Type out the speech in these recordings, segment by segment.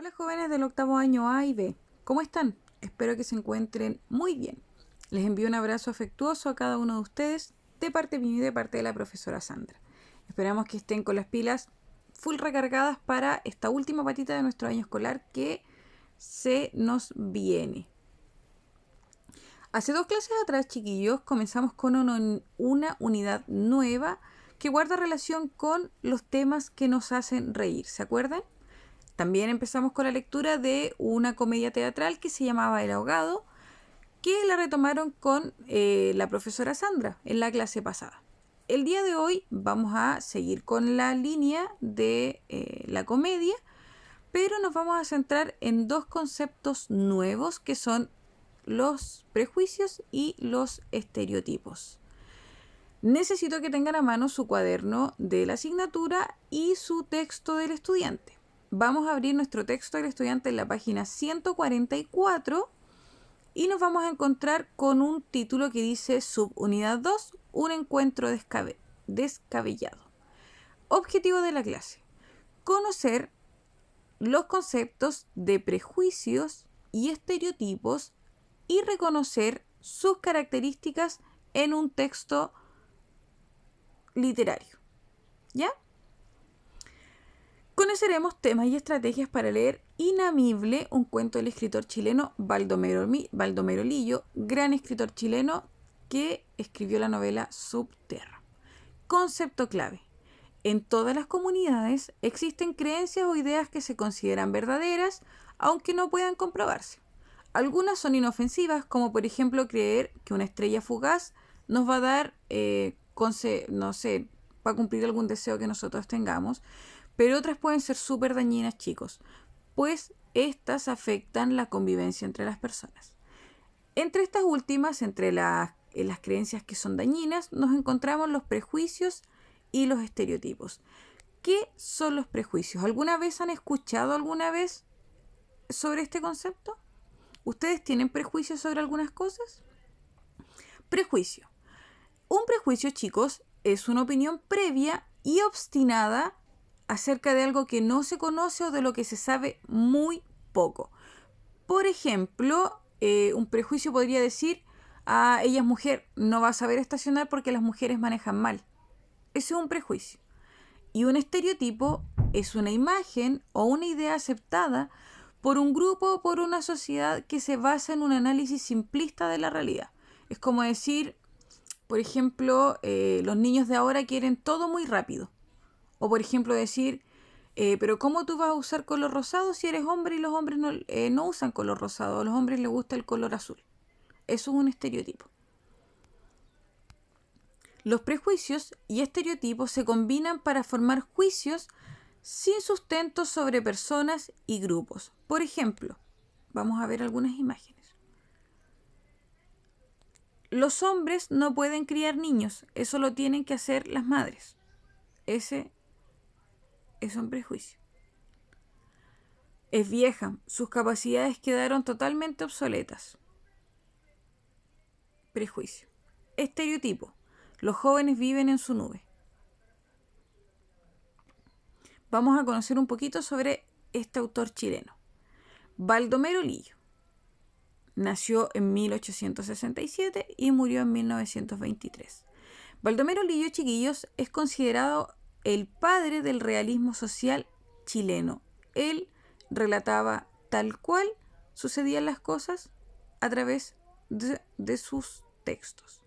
Hola jóvenes del octavo año A y B, ¿cómo están? Espero que se encuentren muy bien. Les envío un abrazo afectuoso a cada uno de ustedes de parte mía y de parte de la profesora Sandra. Esperamos que estén con las pilas full recargadas para esta última patita de nuestro año escolar que se nos viene. Hace 2 clases atrás, chiquillos, comenzamos con una unidad nueva que guarda relación con los temas que nos hacen reír, ¿se acuerdan? También empezamos con la lectura de una comedia teatral que se llamaba El ahogado, que la retomaron con la profesora Sandra en la clase pasada. El día de hoy vamos a seguir con la línea de la comedia, pero nos vamos a centrar en 2 conceptos nuevos que son los prejuicios y los estereotipos. Necesito que tengan a mano su cuaderno de la asignatura y su texto del estudiante. Vamos a abrir nuestro texto del estudiante en la página 144 y nos vamos a encontrar con un título que dice Subunidad 2, un encuentro descabellado. Objetivo de la clase: conocer los conceptos de prejuicios y estereotipos y reconocer sus características en un texto literario. ¿Ya? Conoceremos temas y estrategias para leer Inamible, un cuento del escritor chileno Baldomero Lillo, gran escritor chileno que escribió la novela Subterra. Concepto clave: en todas las comunidades existen creencias o ideas que se consideran verdaderas, aunque no puedan comprobarse. Algunas son inofensivas, como por ejemplo creer que una estrella fugaz nos va a dar, para cumplir algún deseo que nosotros tengamos, pero otras pueden ser súper dañinas, chicos, pues estas afectan la convivencia entre las personas. Entre estas últimas, entre las creencias que son dañinas, nos encontramos los prejuicios y los estereotipos. ¿Qué son los prejuicios? ¿Alguna vez han escuchado sobre este concepto? ¿Ustedes tienen prejuicios sobre algunas cosas? Prejuicio. Un prejuicio, chicos, es una opinión previa y obstinada acerca de algo que no se conoce o de lo que se sabe muy poco. Por ejemplo, un prejuicio podría decir: ella es mujer, no va a saber estacionar porque las mujeres manejan mal. Ese es un prejuicio. Y un estereotipo es una imagen o una idea aceptada por un grupo o por una sociedad que se basa en un análisis simplista de la realidad. Es como decir, por ejemplo, los niños de ahora quieren todo muy rápido. O por ejemplo decir, pero ¿cómo tú vas a usar color rosado si eres hombre y los hombres no usan color rosado? A los hombres les gusta el color azul. Eso es un estereotipo. Los prejuicios y estereotipos se combinan para formar juicios sin sustento sobre personas y grupos. Por ejemplo, vamos a ver algunas imágenes. Los hombres no pueden criar niños, eso lo tienen que hacer las madres. Ese es un prejuicio. Es vieja, sus capacidades quedaron totalmente obsoletas. Prejuicio. Estereotipo: los jóvenes viven en su nube. Vamos a conocer un poquito sobre este autor chileno. Baldomero Lillo. Nació en 1867 y murió en 1923. Baldomero Lillo, chiquillos, es considerado el padre del realismo social chileno. Él relataba tal cual sucedían las cosas a través de sus textos.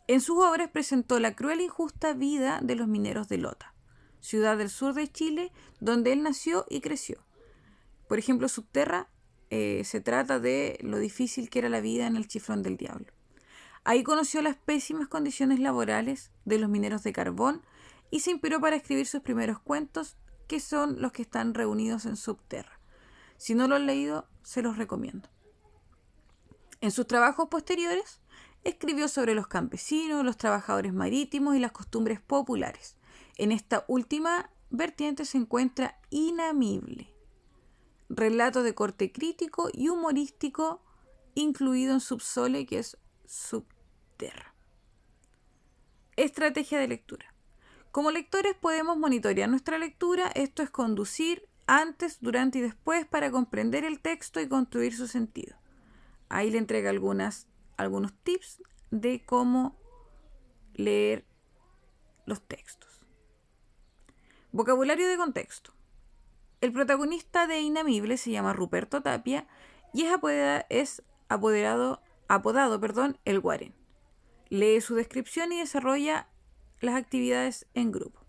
En sus obras presentó la cruel e injusta vida de los mineros de Lota, ciudad del sur de Chile, donde él nació y creció. Por ejemplo, Subterra se trata de lo difícil que era la vida en el Chiflón del Diablo. Ahí conoció las pésimas condiciones laborales de los mineros de carbón y se inspiró para escribir sus primeros cuentos, que son los que están reunidos en Subterra. Si no lo han leído, se los recomiendo. En sus trabajos posteriores, escribió sobre los campesinos, los trabajadores marítimos y las costumbres populares. En esta última vertiente se encuentra Inamible, relato de corte crítico y humorístico incluido en Subsole, que es Subterra. Estrategia de lectura. Como lectores podemos monitorear nuestra lectura, esto es conducir antes, durante y después para comprender el texto y construir su sentido. Ahí le entrega algunos tips de cómo leer los textos. Vocabulario de contexto. El protagonista de Inamible se llama Ruperto Tapia y es apodado el Guarén. Lee su descripción y desarrolla las actividades en grupo.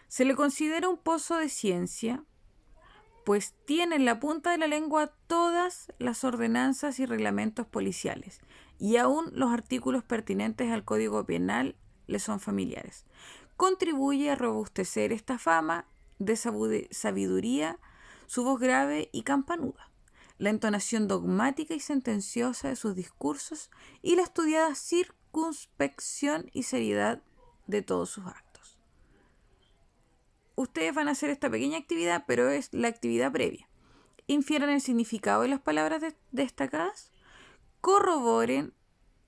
Se le considera un pozo de ciencia, pues tiene en la punta de la lengua todas las ordenanzas y reglamentos policiales, y aún los artículos pertinentes al Código Penal le son familiares. Contribuye a robustecer esta fama de sabiduría, su voz grave y campanuda, la entonación dogmática y sentenciosa de sus discursos y la estudiada circunspección y seriedad de todos sus actos. Ustedes van a hacer esta pequeña actividad, pero es la actividad previa. Infieran el significado de las palabras destacadas, corroboren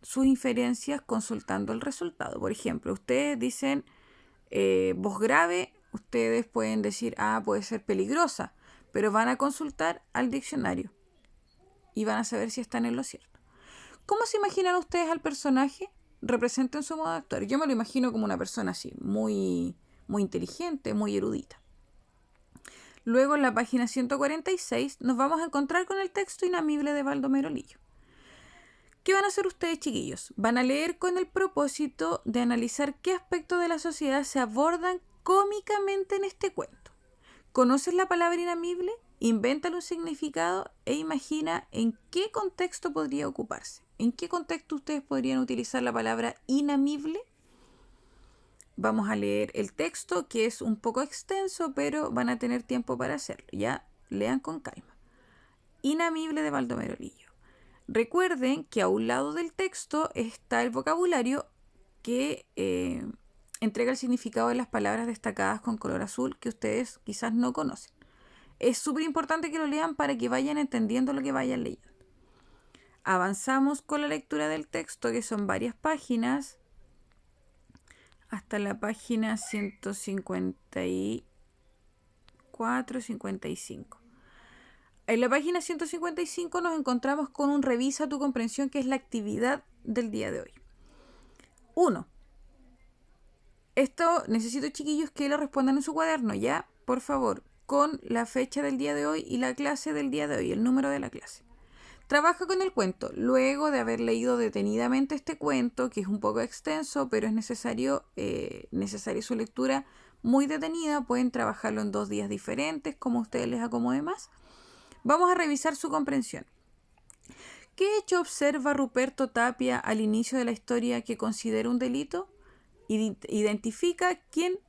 sus inferencias consultando el resultado. Por ejemplo, ustedes dicen voz grave, ustedes pueden decir, puede ser peligrosa, pero van a consultar al diccionario y van a saber si están en lo cierto. ¿Cómo se imaginan ustedes al personaje? Representen su modo de actuar. Yo me lo imagino como una persona así, muy inteligente, muy erudita. Luego en la página 146 nos vamos a encontrar con el texto Inamible de Baldomero Lillo. ¿Qué van a hacer ustedes, chiquillos? Van a leer con el propósito de analizar qué aspectos de la sociedad se abordan cómicamente en este cuento. ¿Conoces la palabra inamible? Invéntale un significado e imagina en qué contexto podría ocuparse. ¿En qué contexto ustedes podrían utilizar la palabra inamible? Vamos a leer el texto, que es un poco extenso, pero van a tener tiempo para hacerlo. Ya, lean con calma. Inamible de Baldomero Lillo. Recuerden que a un lado del texto está el vocabulario que entrega el significado de las palabras destacadas con color azul que ustedes quizás no conocen. Es súper importante que lo lean para que vayan entendiendo lo que vayan leyendo. Avanzamos con la lectura del texto, que son varias páginas, hasta la página 154-55. En la página 155 nos encontramos con un revisa tu comprensión, que es la actividad del día de hoy. 1. Esto necesito, chiquillos, que lo respondan en su cuaderno, ya, por favor, con la fecha del día de hoy y la clase del día de hoy, el número de la clase. Trabaja con el cuento. Luego de haber leído detenidamente este cuento, que es un poco extenso, pero es necesario su lectura muy detenida, pueden trabajarlo en 2 días diferentes, como a ustedes les acomode más. Vamos a revisar su comprensión. ¿Qué hecho observa Ruperto Tapia al inicio de la historia que considera un delito? Identifica quién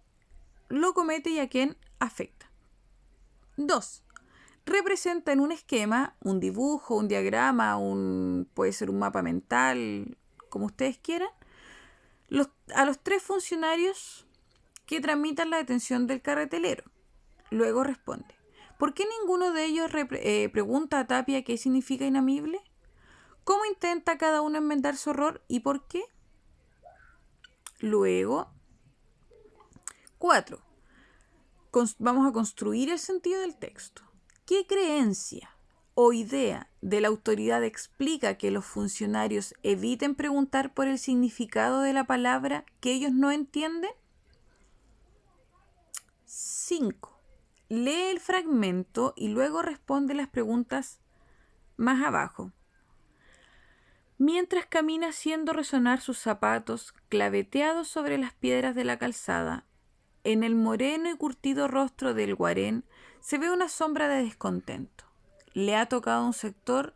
lo comete y a quién afecta. 2. Representa en un esquema, un dibujo, un diagrama, puede ser un mapa mental, como ustedes quieran, a los 3 funcionarios que tramitan la detención del carretelero. Luego responde. ¿Por qué ninguno de ellos pregunta a Tapia qué significa inamible? ¿Cómo intenta cada uno enmendar su error y por qué? Luego, 4. Vamos a construir el sentido del texto. ¿Qué creencia o idea de la autoridad explica que los funcionarios eviten preguntar por el significado de la palabra que ellos no entienden? 5. Lee el fragmento y luego responde las preguntas más abajo. Mientras camina haciendo resonar sus zapatos claveteados sobre las piedras de la calzada, en el moreno y curtido rostro del Guarén se ve una sombra de descontento. Le ha tocado un sector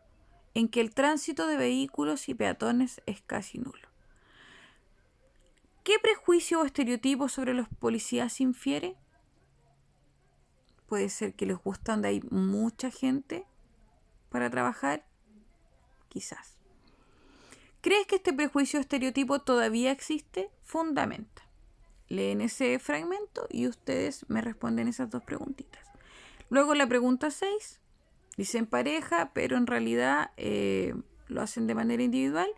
en que el tránsito de vehículos y peatones es casi nulo. ¿Qué prejuicio o estereotipo sobre los policías infiere? Puede ser que les gusta donde hay mucha gente para trabajar, quizás. ¿Crees que este prejuicio o estereotipo todavía existe? Fundamenta. Leen ese fragmento y ustedes me responden esas 2 preguntitas. Luego la pregunta 6, dicen pareja, pero en realidad lo hacen de manera individual.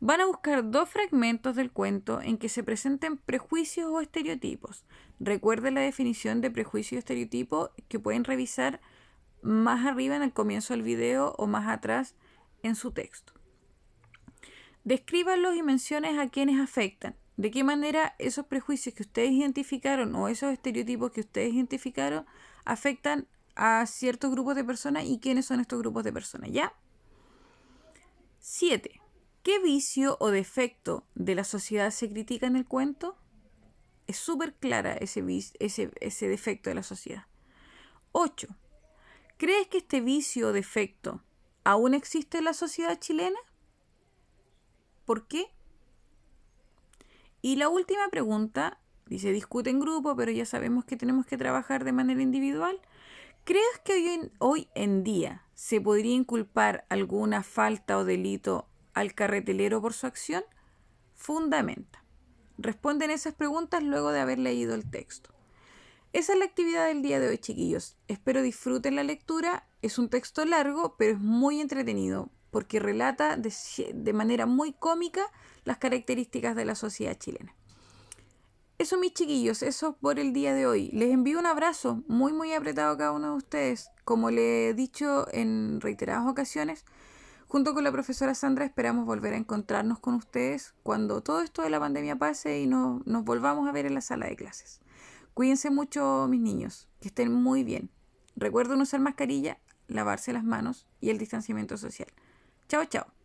Van a buscar 2 fragmentos del cuento en que se presenten prejuicios o estereotipos. Recuerden la definición de prejuicio y estereotipo que pueden revisar más arriba en el comienzo del video o más atrás en su texto. Descríbanlos y mencionen a quienes afectan. De qué manera esos prejuicios que ustedes identificaron o esos estereotipos que ustedes identificaron afectan a ciertos grupos de personas y quiénes son estos grupos de personas, ¿ya? 7. ¿Qué vicio o defecto de la sociedad se critica en el cuento? Es súper clara ese defecto de la sociedad. 8. ¿Crees que este vicio o defecto aún existe en la sociedad chilena? ¿Por qué? Y la última pregunta, dice, discute en grupo, pero ya sabemos que tenemos que trabajar de manera individual. ¿Crees que hoy en día se podría inculpar alguna falta o delito al carretelero por su acción? Fundamenta. Responden esas preguntas luego de haber leído el texto. Esa es la actividad del día de hoy, chiquillos. Espero disfruten la lectura. Es un texto largo, pero es muy entretenido porque relata de manera muy cómica las características de la sociedad chilena. Eso, mis chiquillos, eso por el día de hoy. Les envío un abrazo muy, muy apretado a cada uno de ustedes. Como le he dicho en reiteradas ocasiones, junto con la profesora Sandra esperamos volver a encontrarnos con ustedes cuando todo esto de la pandemia pase y nos volvamos a ver en la sala de clases. Cuídense mucho, mis niños, que estén muy bien. Recuerden usar mascarilla, lavarse las manos y el distanciamiento social. Chao, chao.